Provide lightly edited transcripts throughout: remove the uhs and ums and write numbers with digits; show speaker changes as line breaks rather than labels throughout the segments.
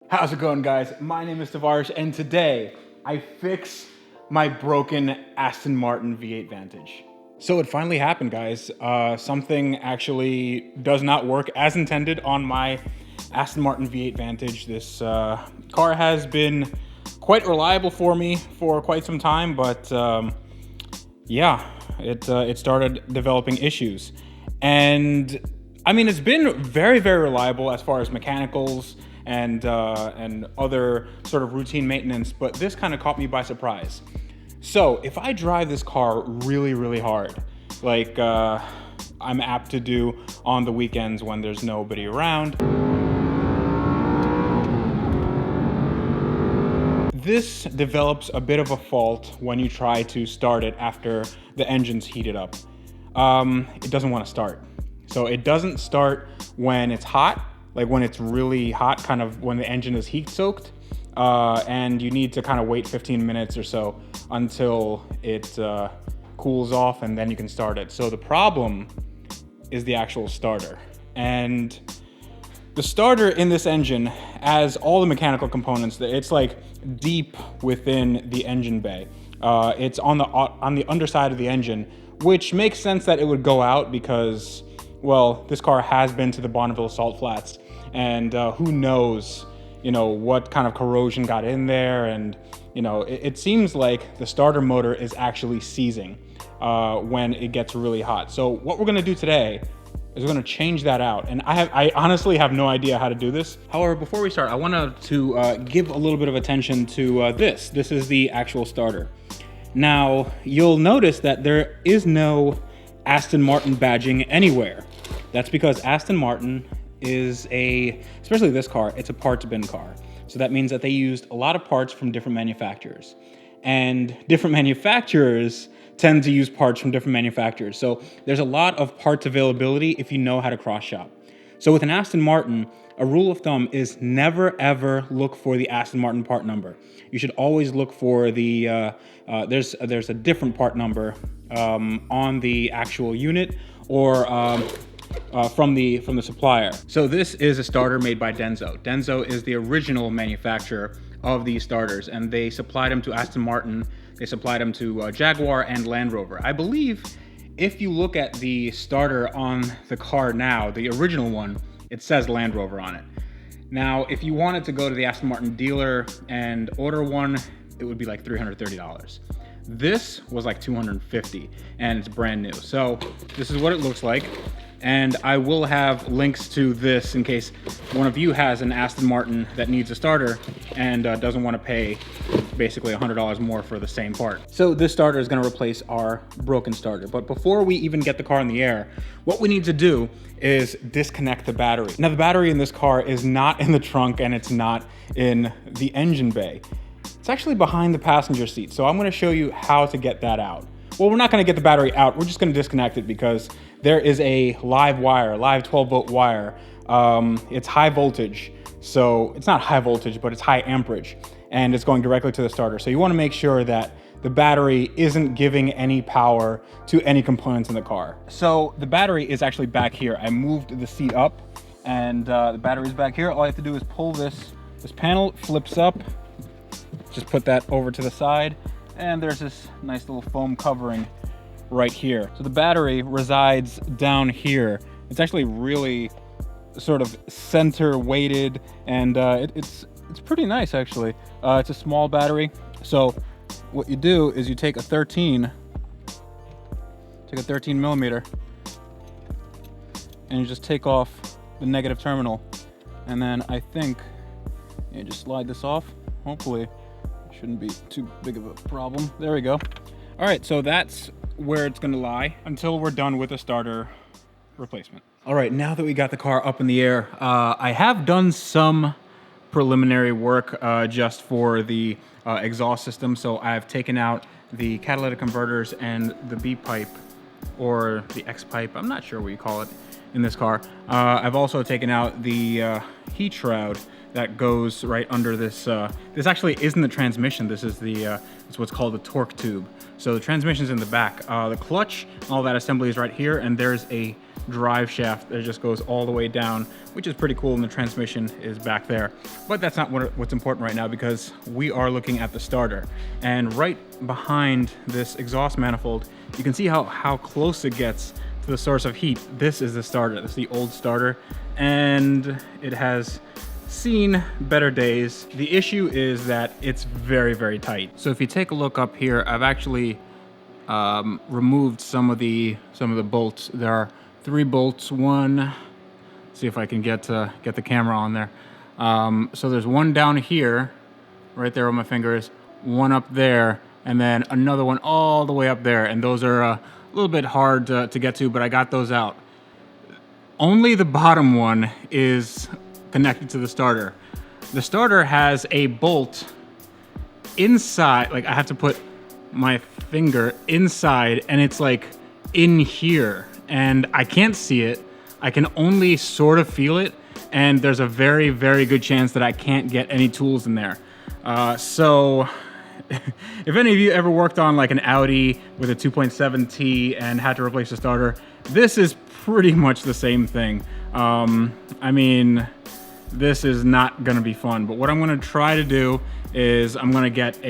How's it going, guys? My name is Tavarish, and today I fix my broken Aston Martin V8 Vantage. So it finally happened, guys. Something actually does not work as intended on my Aston Martin V8 Vantage. This car has been quite reliable for me for quite some time, but yeah, it started developing issues. And I mean, it's been very, very reliable as far as mechanicals and other sort of routine maintenance, but this kind of caught me by surprise. So if I drive this car really, really hard, like I'm apt to do on the weekends when there's nobody around, this develops a bit of a fault when you try to start it after the engine's heated up. It doesn't want to start. So it doesn't start when it's hot, like when it's really hot, kind of when the engine is heat soaked, and you need to kind of wait 15 minutes or so until it cools off, and then you can start it. So the problem is the actual starter. And the starter in this engine, as all the mechanical components, it's like deep within the engine bay. It's on the underside of the engine, which makes sense that it would go out because, well, this car has been to the Bonneville Salt Flats, and who knows, what kind of corrosion got in there. And, it seems like the starter motor is actually seizing when it gets really hot. So what we're gonna do today is we're gonna change that out. And I honestly have no idea how to do this. However, before we start, I wanted to give a little bit of attention to this. This is the actual starter. Now, you'll notice that there is no Aston Martin badging anywhere. That's because Aston Martin is especially this car, it's a parts bin car. So that means that they used a lot of parts from different manufacturers. And different manufacturers tend to use parts from different manufacturers. So there's a lot of parts availability if you know how to cross shop. So with an Aston Martin, a rule of thumb is never ever look for the Aston Martin part number. You should always look for the, there's a different part number on the actual unit or from the supplier. So this is a starter made by Denso. Denso is the original manufacturer of these starters, and they supplied them to Aston Martin. They supplied them to Jaguar and Land Rover. I believe if you look at the starter on the car now, the original one, it says Land Rover on it. Now, if you wanted to go to the Aston Martin dealer and order one, it would be like $330. This was like $250, and it's brand new. So this is what it looks like. And I will have links to this in case one of you has an Aston Martin that needs a starter and doesn't want to pay basically $100 more for the same part. So this starter is going to replace our broken starter. But before we even get the car in the air, what we need to do is disconnect the battery. Now, the battery in this car is not in the trunk and it's not in the engine bay. It's actually behind the passenger seat. So I'm going to show you how to get that out. Well, we're not going to get the battery out. We're just going to disconnect it because there is a live 12-volt wire. It's high voltage. So it's not high voltage, but it's high amperage, and it's going directly to the starter. So you want to make sure that the battery isn't giving any power to any components in the car. So the battery is actually back here. I moved the seat up, and the battery's back here. All I have to do is pull this panel, flips up, just put that over to the side, and there's this nice little foam covering right here. So the battery resides down here. It's actually really sort of center weighted, and it's pretty nice actually. It's a small battery. So what you do is you take a 13 millimeter, and you just take off the negative terminal, and then I think you just slide this off. Hopefully shouldn't be too big of a problem. There we go. All right, so that's where it's gonna lie until we're done with the starter replacement. All right, now that we got the car up in the air, I have done some preliminary work just for the exhaust system. So I've taken out the catalytic converters and the B pipe, or the X pipe, I'm not sure what you call it in this car. I've also taken out the heat shroud that goes right under this. This actually isn't the transmission. This is it's what's called the torque tube. So the transmission's in the back. The clutch, all that assembly is right here, and there's a drive shaft that just goes all the way down, which is pretty cool, and the transmission is back there. But that's not what's important right now, because we are looking at the starter. And right behind this exhaust manifold, you can see how close it gets to the source of heat. This is the starter. This is the old starter, and it has seen better days. The issue is that it's very, very tight. So if you take a look up here, I've actually removed some of the bolts. There are 3 bolts. One, see if I can get the camera on there. So there's one down here, right there where my finger is, one up there, and then another one all the way up there. And those are a little bit hard to get to, but I got those out. Only the bottom one is connected to the starter. The starter has a bolt inside, like I have to put my finger inside, and it's like in here, and I can't see it. I can only sort of feel it, and there's a very, very good chance that I can't get any tools in there. So if any of you ever worked on like an Audi with a 2.7T and had to replace the starter, this is pretty much the same thing. I mean, this is not gonna be fun, but what I'm gonna try to do is I'm gonna get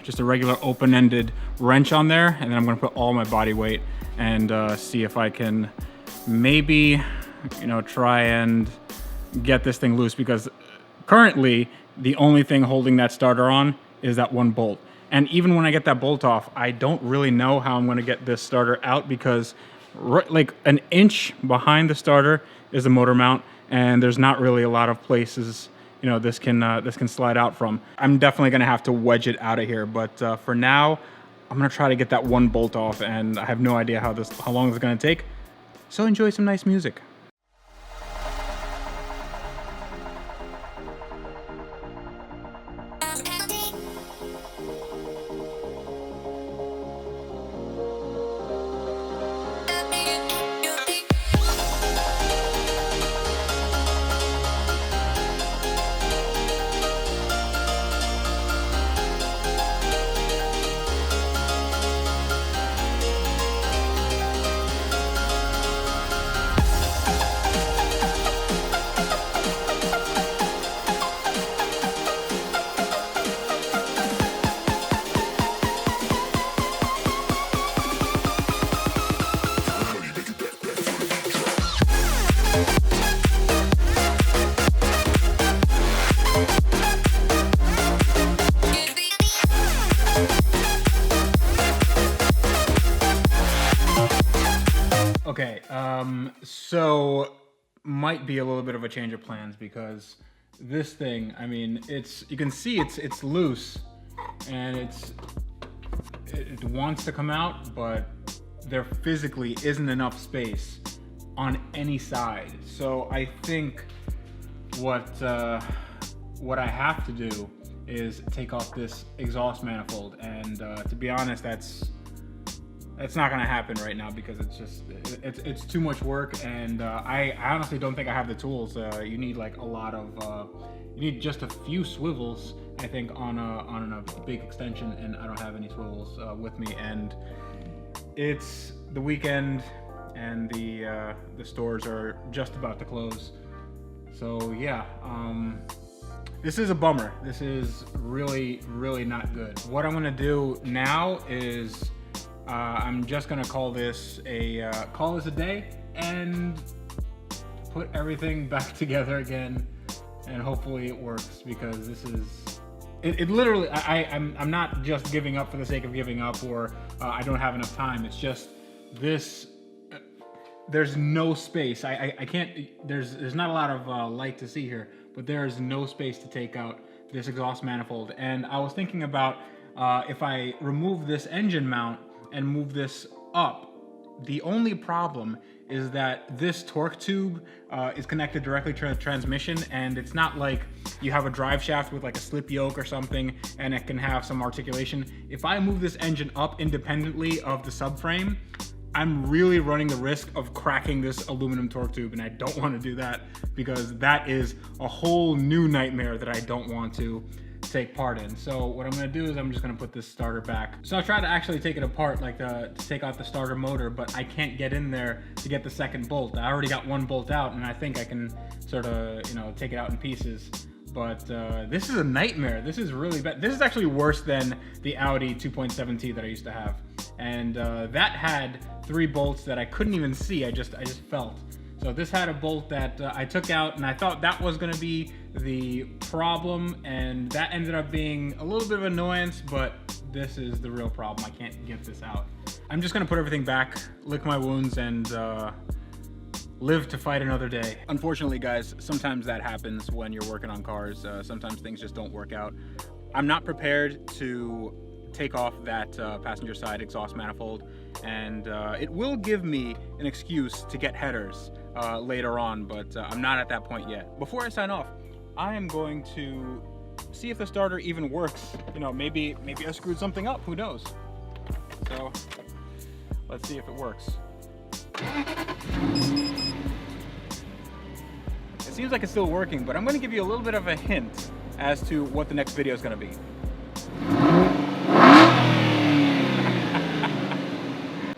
just a regular open-ended wrench on there, and then I'm gonna put all my body weight and see if I can maybe, try and get this thing loose, because currently the only thing holding that starter on is that one bolt. And even when I get that bolt off, I don't really know how I'm gonna get this starter out, because like an inch behind the starter is the motor mount, and there's not really a lot of places this can slide out from. I'm definitely gonna have to wedge it out of here, but for now I'm gonna try to get that one bolt off, and I have no idea how long this is gonna take. So enjoy some nice music. Okay, so might be a little bit of a change of plans, because this thing, I mean, you can see it's loose, and it wants to come out, but there physically isn't enough space on any side. So I think what I have to do is take off this exhaust manifold, and to be honest, that's not gonna happen right now, because it's too much work, and I honestly don't think I have the tools. You need like a lot of you need just a few swivels, I think, on a big extension, and I don't have any swivels with me, and it's the weekend, and the stores are just about to close. So yeah, this is a bummer. This is really, really not good. What I'm gonna do now is I'm just gonna call this a day, and put everything back together again, and hopefully it works, because this is it literally, I'm not just giving up for the sake of giving up, or I don't have enough time. It's just this, there's no space. I can't, there's not a lot of light to see here, but there's no space to take out this exhaust manifold. And I was thinking about if I remove this engine mount and move this up. The only problem is that this torque tube is connected directly to the transmission, and it's not like you have a drive shaft with like a slip yoke or something and it can have some articulation. If I move this engine up independently of the subframe, I'm really running the risk of cracking this aluminum torque tube, and I don't want to do that because that is a whole new nightmare that I don't want to take part in. So what I'm going to do is I'm just going to put this starter back. So I tried to actually take it apart, like to take out the starter motor, but I can't get in there to get the second bolt. I already got one bolt out, and I think I can sort of, you know, take it out in pieces. But this is a nightmare. This is really bad. This is actually worse than the Audi 2.7T that I used to have. And that had 3 bolts that I couldn't even see. I just felt. So this had a bolt that I took out, and I thought that was gonna be the problem, and that ended up being a little bit of annoyance, but this is the real problem. I can't get this out. I'm just gonna put everything back, lick my wounds, and live to fight another day. Unfortunately, guys, sometimes that happens when you're working on cars. Sometimes things just don't work out. I'm not prepared to take off that passenger side exhaust manifold, and it will give me an excuse to get headers later on, but I'm not at that point yet. Before I sign off, I am going to see if the starter even works. You know, maybe I screwed something up, who knows? So let's see if it works. It seems like it's still working, but I'm going to give you a little bit of a hint as to what the next video is going to be.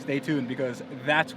Stay tuned, because that's